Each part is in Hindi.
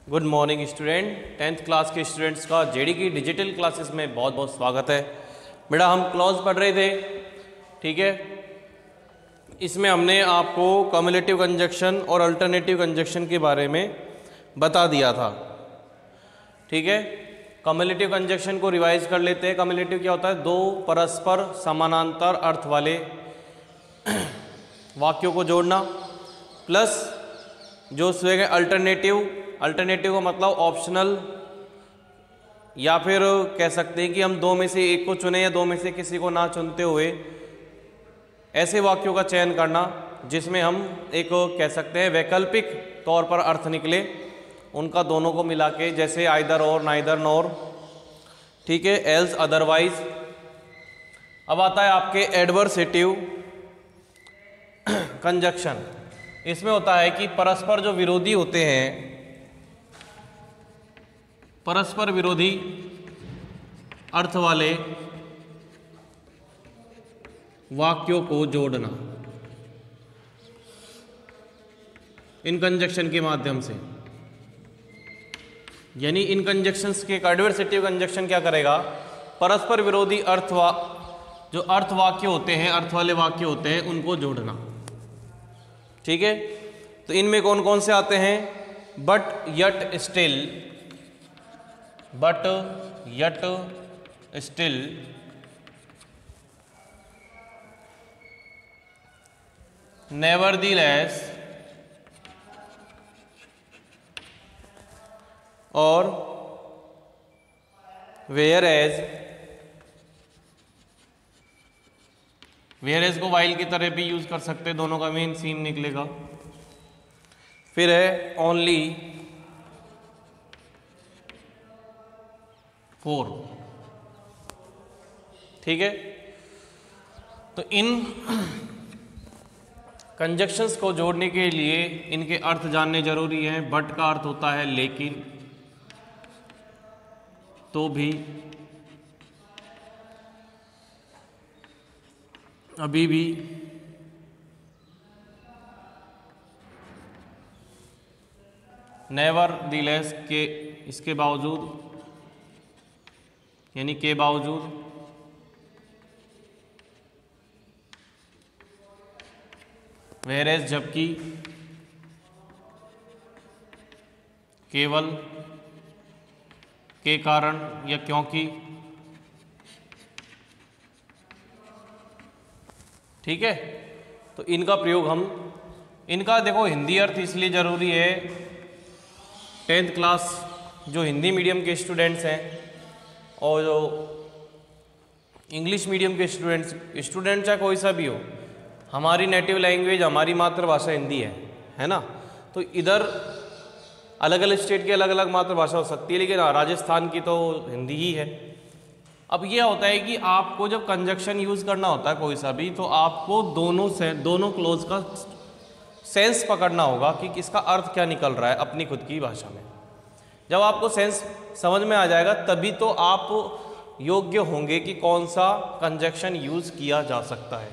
Good morning student. 10th class के स्टूडेंट्स का जेडी की डिजिटल क्लासेस में बहुत बहुत स्वागत है। बेटा हम क्लॉज पढ़ रहे थे, ठीक है। इसमें हमने आपको कम्युलेटिव कंजक्शन और अल्टरनेटिव कंजक्शन के बारे में बता दिया था, ठीक है। कम्युलेटिव कंजक्शन को रिवाइज कर लेते हैं। कम्युलेटिव क्या होता है? दो परस्पर समानांतर अर्थ वाले वाक्यों को जोड़ना, प्लस जो उसमें अल्टरनेटिव का मतलब ऑप्शनल, या फिर कह सकते हैं कि हम दो में से एक को चुने या दो में से किसी को ना चुनते हुए ऐसे वाक्यों का चयन करना जिसमें हम एक कह सकते हैं वैकल्पिक तौर पर अर्थ निकले, उनका दोनों को मिला के, जैसे आइदर और, नाइदर नॉर, ठीक है, एल्स अदरवाइज। अब आता है आपके एडवर्सेटिव कंजक्शन। इसमें होता है कि परस्पर जो विरोधी होते हैं, परस्पर विरोधी अर्थ वाले वाक्यों को जोड़ना इन कंजक्शन के माध्यम से। यानी इन कंजक्शंस के एडवर्सेटिव कंजक्शन क्या करेगा? परस्पर विरोधी जो अर्थ वाक्य होते हैं, अर्थ वाले वाक्य होते हैं, उनको जोड़ना, ठीक है। तो इनमें कौन कौन से आते हैं? But yet still, but yet still, nevertheless और वेयरएज। वेयरएज को वाइल की तरह भी यूज कर सकते हैं, दोनों का मेन सीन निकलेगा। फिर है ओनली फोर, ठीक है। तो इन कंजक्शंस को जोड़ने के लिए इनके अर्थ जानने जरूरी हैं। बट का अर्थ होता है लेकिन, तो भी, अभी भी, नेवरदीलेस के, इसके बावजूद, यानी के बावजूद, वेयरएज जबकि, केवल, के कारण या क्योंकि, ठीक है। तो इनका प्रयोग हम, इनका देखो हिंदी अर्थ इसलिए जरूरी है, 10th क्लास जो हिंदी मीडियम के स्टूडेंट्स हैं और जो इंग्लिश मीडियम के स्टूडेंट चाहे कोई सा भी हो, हमारी नेटिव लैंग्वेज, हमारी मातृभाषा हिंदी है ना। तो इधर अलग अलग स्टेट की अलग अलग मातृभाषा हो सकती है, लेकिन राजस्थान की तो हिंदी ही है। अब यह होता है कि आपको जब कंजक्शन यूज करना होता है कोई सा भी, तो आपको दोनों क्लोज का सेंस पकड़ना होगा कि इसका अर्थ क्या निकल रहा है अपनी खुद की भाषा में। जब आपको सेंस समझ में आ जाएगा तभी तो आप योग्य होंगे कि कौन सा कंजक्शन यूज किया जा सकता है।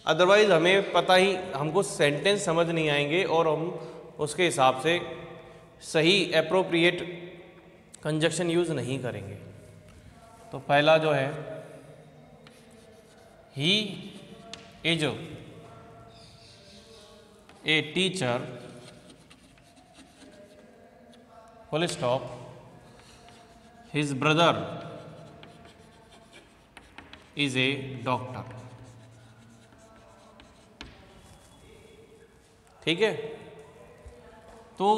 अदरवाइज हमें पता ही, हमको सेंटेंस समझ नहीं आएंगे और हम उसके हिसाब से सही एप्रोप्रिएट कंजक्शन यूज नहीं करेंगे। तो पहला जो है, ही is a teacher, full stop, his brother is a doctor, ठीक है। तो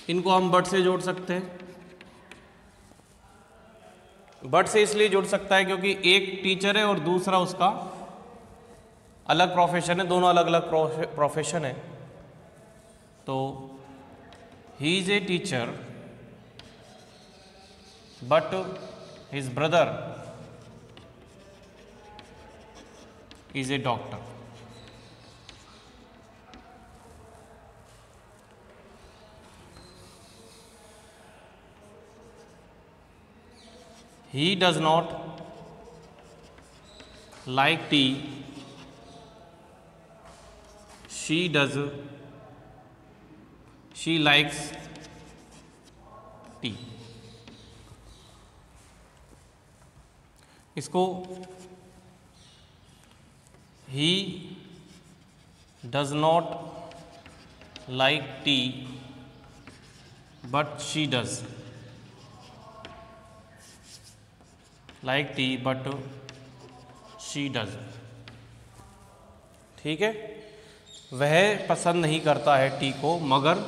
इनको हम बट से जोड़ सकते हैं। बट से इसलिए जोड़ सकता है क्योंकि एक टीचर है और दूसरा उसका अलग प्रोफेशन है, दोनों अलग अलग प्रोफेशन है। तो he is a teacher but his brother is a doctor. He does not like tea, she does she likes tea. इसको he does not like tea but she does like tea but she does. ठीक है, वह पसंद नहीं करता है टी को मगर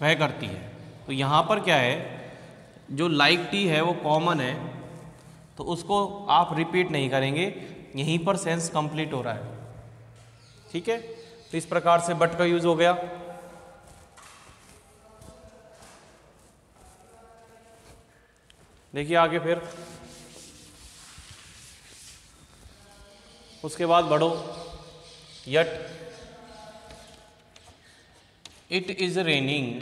वह करती है। तो यहाँ पर क्या है, जो लाइक टी है वो कॉमन है, तो उसको आप रिपीट नहीं करेंगे, यहीं पर सेंस कंप्लीट हो रहा है। ठीक है, तो इस प्रकार से बट का यूज हो गया। देखिए आगे फिर उसके बाद बढ़ो। Yet it is raining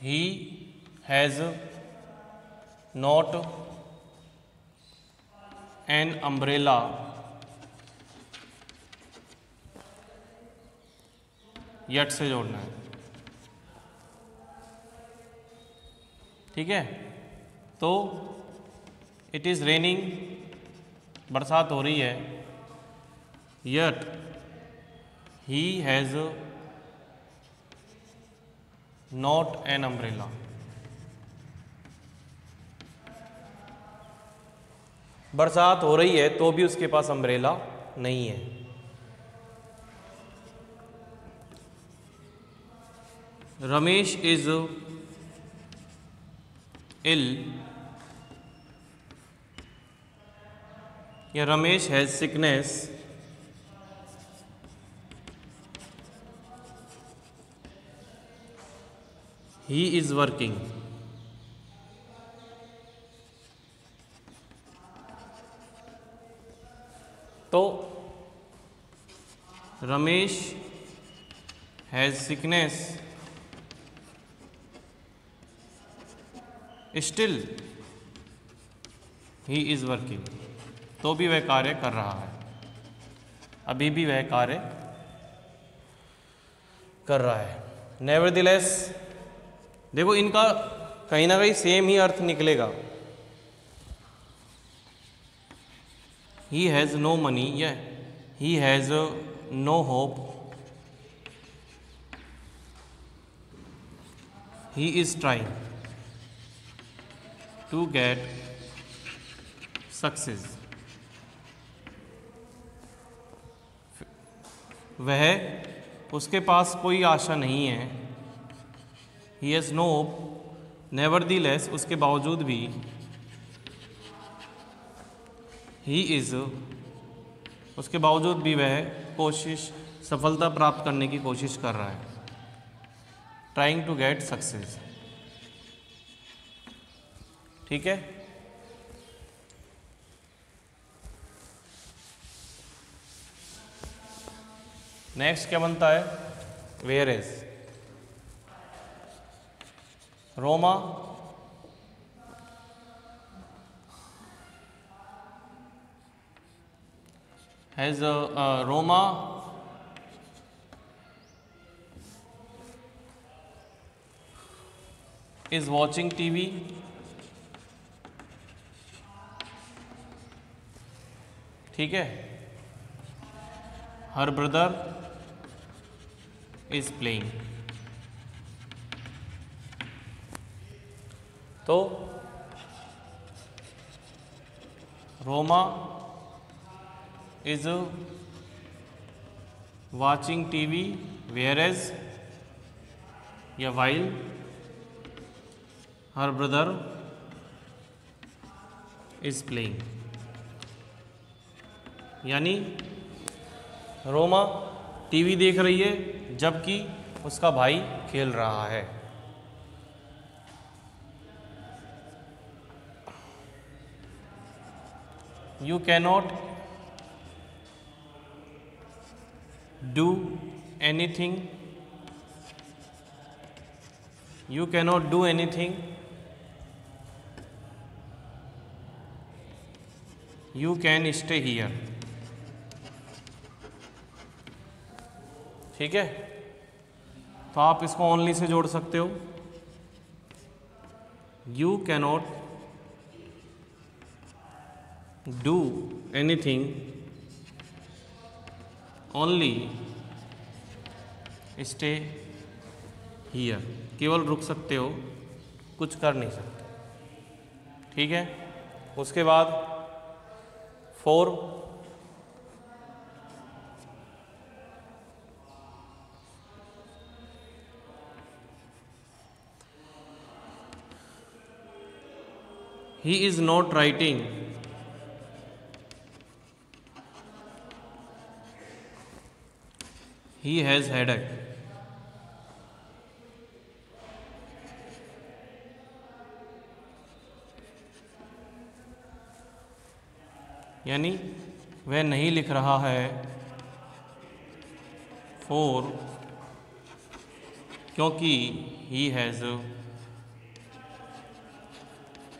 he has not an umbrella yet से जोड़ना है। ठीक है, तो इट इज़ रेनिंग, बरसात हो रही है, yet he has not an umbrella। बरसात हो रही है तो भी उसके पास अम्ब्रेला नहीं है। रमेश इज इल या Ramesh has sickness he is working. तो Ramesh has sickness still he is working, तो भी वह कार्य कर रहा है, अभी भी वह कार्य कर रहा है। नेवरदिलेस, देखो इनका कहीं ना कहीं सेम ही अर्थ निकलेगा। ही हैज़ नो मनी या he has no hope, he is trying to get success. वह, उसके पास कोई आशा नहीं है, he has no hope, nevertheless उसके बावजूद भी, ही इज़ उसके बावजूद भी वह सफलता प्राप्त करने की कोशिश कर रहा है, ट्राइंग टू गेट सक्सेस। ठीक है, नेक्स्ट क्या बनता है, where is. Roma has Roma is watching TV, ठीक है। her brother is playing, तो Roma is watching TV whereas या while her brother is playing, यानी रोमा टीवी देख रही है जबकि उसका भाई खेल रहा है। You cannot do anything, you cannot do anything you can stay here. ठीक है, तो आप इसको ओनली से जोड़ सकते हो। You cannot do anything only stay here, केवल रुक सकते हो, कुछ कर नहीं सकते। ठीक है, उसके बाद 4, he is not writing he has headache। यानी वह नहीं लिख रहा है for क्योंकि he has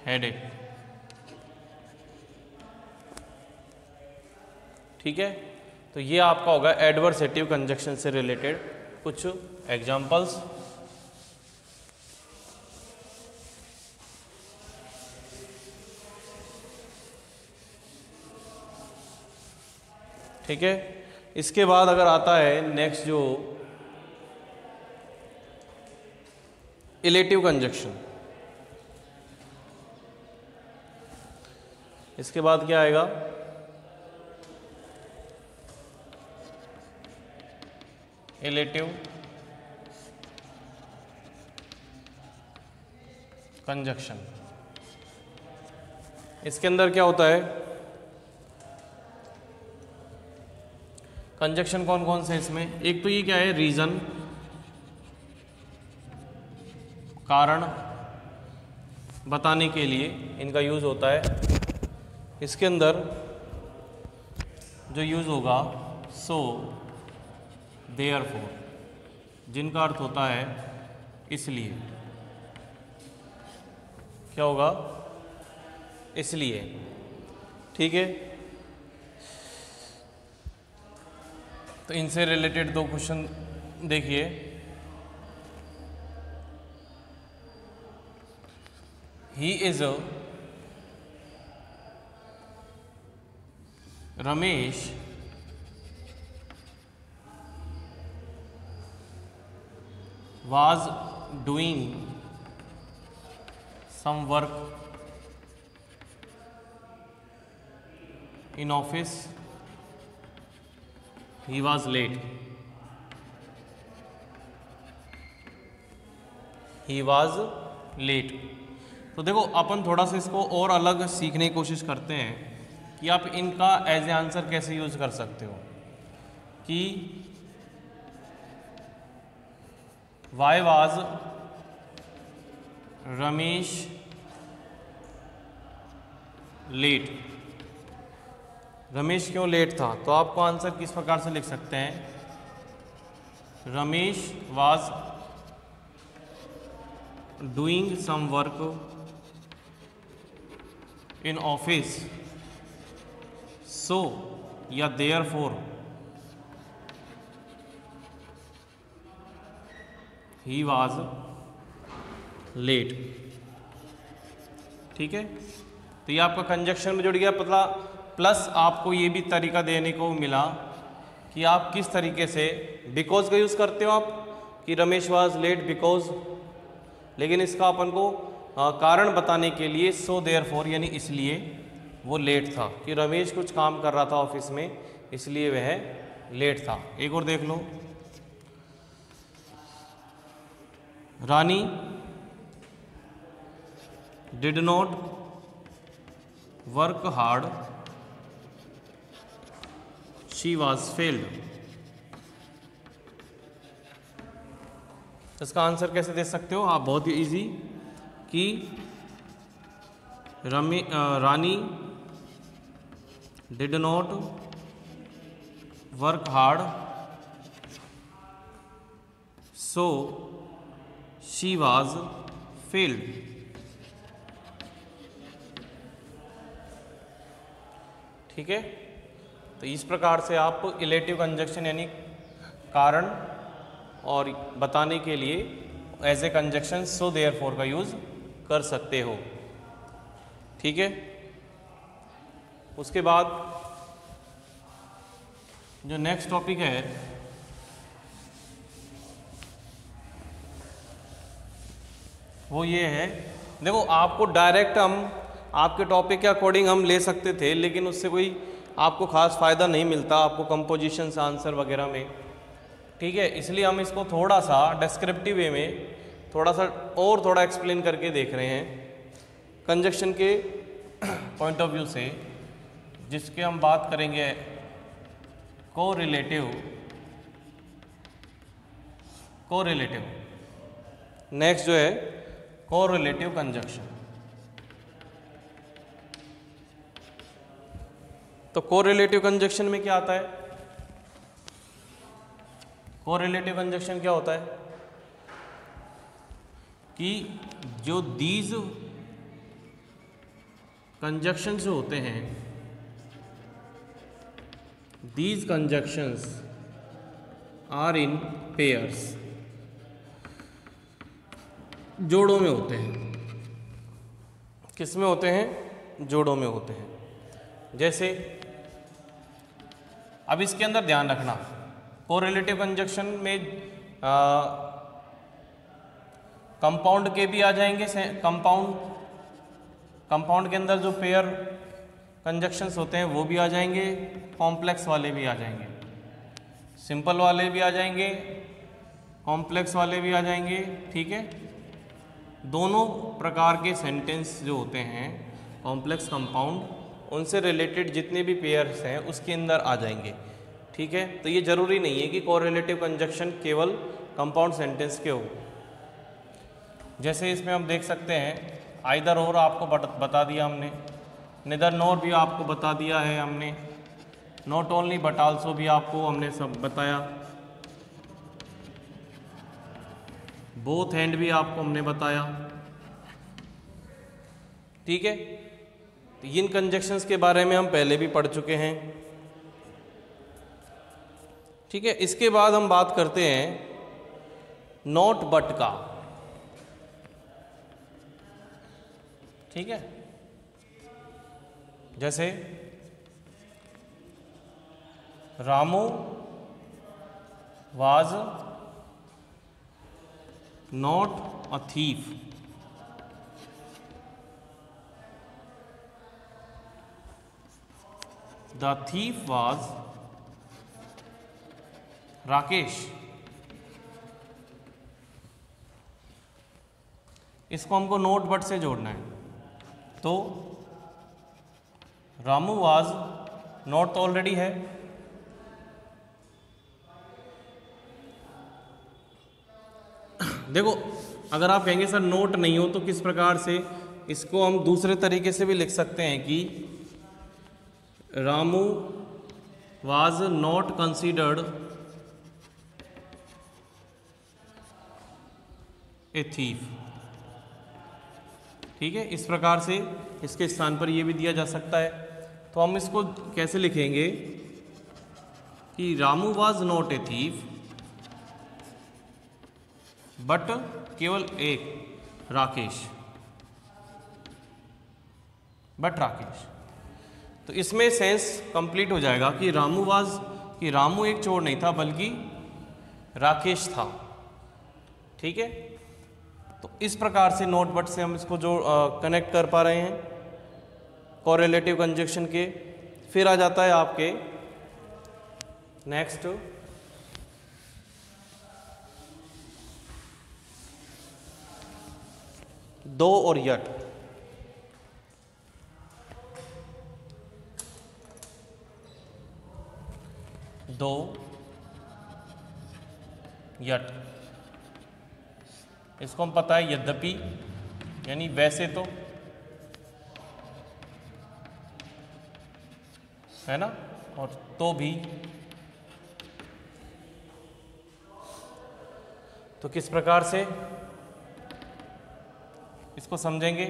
headache। ठीक है, तो ये आपका होगा एडवर्सेटिव कंजक्शन से रिलेटेड कुछ एग्जांपल्स। ठीक है, इसके बाद अगर आता है नेक्स्ट जो इलेटिव कंजक्शन, इसके बाद क्या आएगा? Illative conjunction. इसके अंदर क्या होता है? कंजक्शन कौन कौन से इसमें? एक तो ये क्या है, रीजन, कारण बताने के लिए इनका यूज होता है। इसके अंदर जो यूज होगा सो, देयरफॉर, जिनका अर्थ होता है इसलिए। क्या होगा? इसलिए। ठीक है, तो इनसे रिलेटेड 2 क्वेश्चन देखिए। He is Ramesh was doing some work in office, he was late, he was late। तो देखो अपन थोड़ा सा इसको और अलग सीखने की कोशिश करते हैं कि आप इनका एज ए आंसर कैसे यूज कर सकते हो कि Why was Ramesh late? Ramesh क्यों लेट था? तो आपको आंसर किस प्रकार से लिख सकते हैं? Ramesh was doing some work in office, so या therefore he was late। ठीक है, तो ये आपका कंजक्शन में जुड़ गया पतला। प्लस आपको ये भी तरीका देने को मिला कि आप किस तरीके से बिकॉज का यूज़ करते हो आप कि रमेश वाज लेट बिकॉज, लेकिन इसका अपन को कारण बताने के लिए सो देयरफॉर यानी इसलिए वो लेट था, कि रमेश कुछ काम कर रहा था ऑफिस में इसलिए वह लेट था। एक और देख लो, Rani did not work hard, she was failed. इसका आंसर कैसे दे सकते हो आप? बहुत ही इजी कि Rani did not work hard, so she was failed. ठीक है, तो इस प्रकार से आप इलेटिव कंजक्शन यानी कारण और बताने के लिए as a conjunction so therefore का यूज़ कर सकते हो। ठीक है, उसके बाद जो नेक्स्ट टॉपिक है वो ये है, देखो आपको डायरेक्ट हम आपके टॉपिक के अकॉर्डिंग हम ले सकते थे, लेकिन उससे कोई आपको खास फ़ायदा नहीं मिलता आपको कंपोजिशन आंसर वगैरह में। ठीक है, इसलिए हम इसको थोड़ा सा डिस्क्रिप्टिव वे में थोड़ा एक्सप्लेन करके देख रहे हैं कंजक्शन के पॉइंट ऑफ व्यू से, जिसके हम बात करेंगे कोरिलेटिव। नेक्स्ट जो है कोरिलेटिव कंजक्शन। तो कोरिलेटिव कंजक्शन में क्या आता है? कोरिलेटिव कंजक्शन क्या होता है कि जो दीज कंजक्शंस जो होते हैं, these conjunctions are in pairs, जोड़ों में होते हैं। किस में होते हैं? जोड़ों में होते हैं। जैसे अब इसके अंदर ध्यान रखना, कोरिलेटिव कंजक्शन में कंपाउंड के भी आ जाएंगे, कंपाउंड के अंदर जो पेयर कंजक्शंस होते हैं वो भी आ जाएंगे, कॉम्प्लेक्स वाले भी आ जाएंगे, सिंपल वाले भी आ जाएंगे, कॉम्प्लेक्स वाले भी आ जाएंगे। ठीक है, दोनों प्रकार के सेंटेंस जो होते हैं कॉम्प्लेक्स कंपाउंड, उनसे रिलेटेड जितने भी पेयर्स हैं उसके अंदर आ जाएंगे। ठीक है, तो ये ज़रूरी नहीं है कि कोरिलेटिव कंजक्शन केवल कंपाउंड सेंटेंस के हो। जैसे इसमें हम देख सकते हैं आइदर और आपको बता दिया हमने, निदर नॉर भी आपको बता दिया है हमने, नॉट ओनली बट आल्सो भी आपको हमने सब बताया, बोथ एंड भी आपको हमने बताया। ठीक है, तो इन कंजक्शंस के बारे में हम पहले भी पढ़ चुके हैं। ठीक है, इसके बाद हम बात करते हैं नॉट बट का। ठीक है, जैसे Ramu was not a thief, the thief was Rakesh. इसको हमको नोट बट से जोड़ना है, तो रामू वाज नोट तो ऑलरेडी है, देखो अगर आप कहेंगे सर नोट नहीं हो तो किस प्रकार से, इसको हम दूसरे तरीके से भी लिख सकते हैं कि Ramu was not considered a thief. ठीक है, इस प्रकार से इसके स्थान पर ये भी दिया जा सकता है। तो हम इसको कैसे लिखेंगे कि Ramu was not a thief but केवल एक राकेश, बट राकेश। तो इसमें सेंस कंप्लीट हो जाएगा कि रामू एक चोर नहीं था बल्कि राकेश था। ठीक है, तो इस प्रकार से नोट बट से हम इसको जो कनेक्ट कर पा रहे हैं कोरिलेटिव कंजक्शन के। फिर आ जाता है आपके नेक्स्ट दो और यट। दो यट, इसको हम पता है यद्यपि यानी वैसे तो, है ना, और तो भी। तो किस प्रकार से इसको समझेंगे?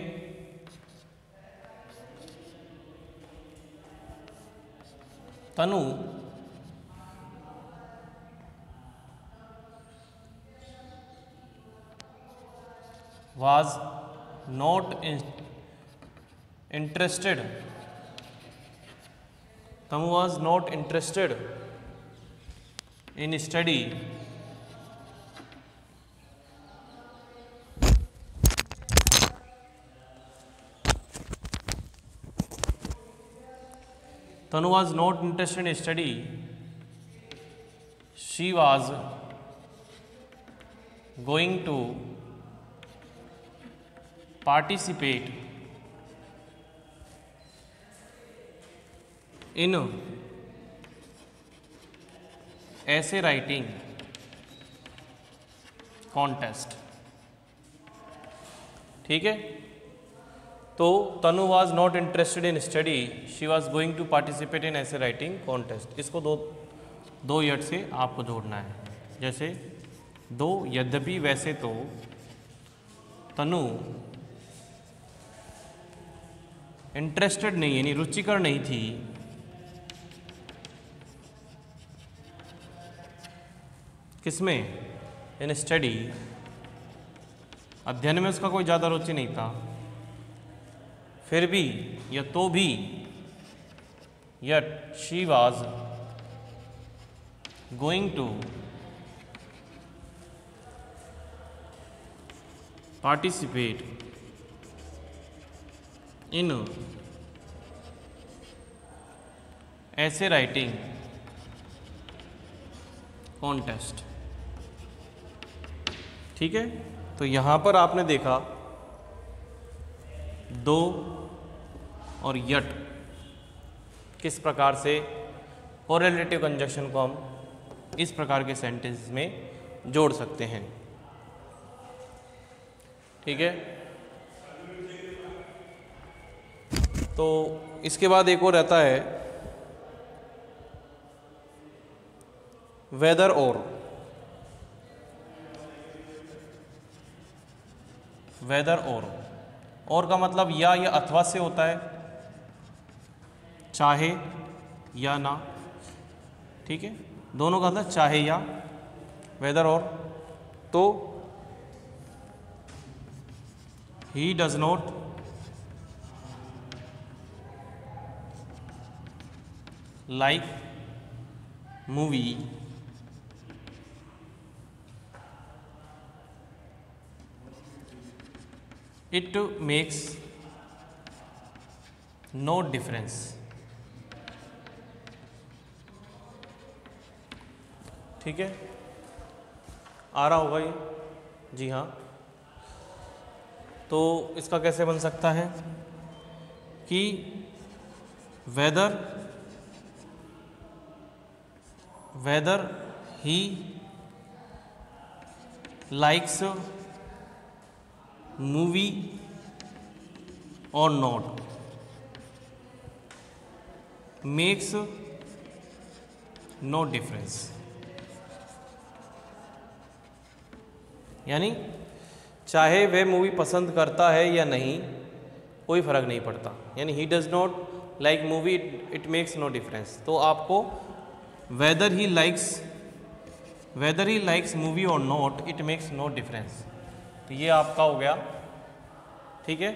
तनु was not interested. Tanu was not interested in study Tanu was not interested in study. She was going to participate in essay writing contest. ठीक है, तो Tanu was not interested in study, she was going to participate in essay writing contest. इसको दो यट से आपको जोड़ना है, जैसे दो यद्यपि वैसे तो तनु इंटरेस्टेड नहीं यानी रुचिकर नहीं थी किसमें, इन स्टडी, अध्ययन में उसका कोई ज़्यादा रुचि नहीं था, फिर भी या तो भी, yet she was going to participate in essay writing contest। ठीक है, तो यहाँ पर आपने देखा दो और यट किस प्रकार से कोरिलेटिव कंजक्शन को हम इस प्रकार के सेंटेंस में जोड़ सकते हैं। ठीक है, तो इसके बाद एक और रहता है वेदर और का मतलब या अथवा से होता है, चाहे या ना। ठीक है, दोनों का मतलब चाहे या, वेदर और। तो he does not like movie it makes no difference. ठीक है, आ रहा होगा ये, जी हाँ। तो इसका कैसे बन सकता है कि वेदर ही लाइक्स मूवी और नॉट मेक्स नो डिफरेंस। यानी चाहे वह मूवी पसंद करता है या नहीं, कोई फर्क नहीं पड़ता। यानी he does not like movie, it makes no difference. तो आपको वेदर ही लाइक्स मूवी और not, it makes no difference, तो ये आपका हो गया। ठीक है।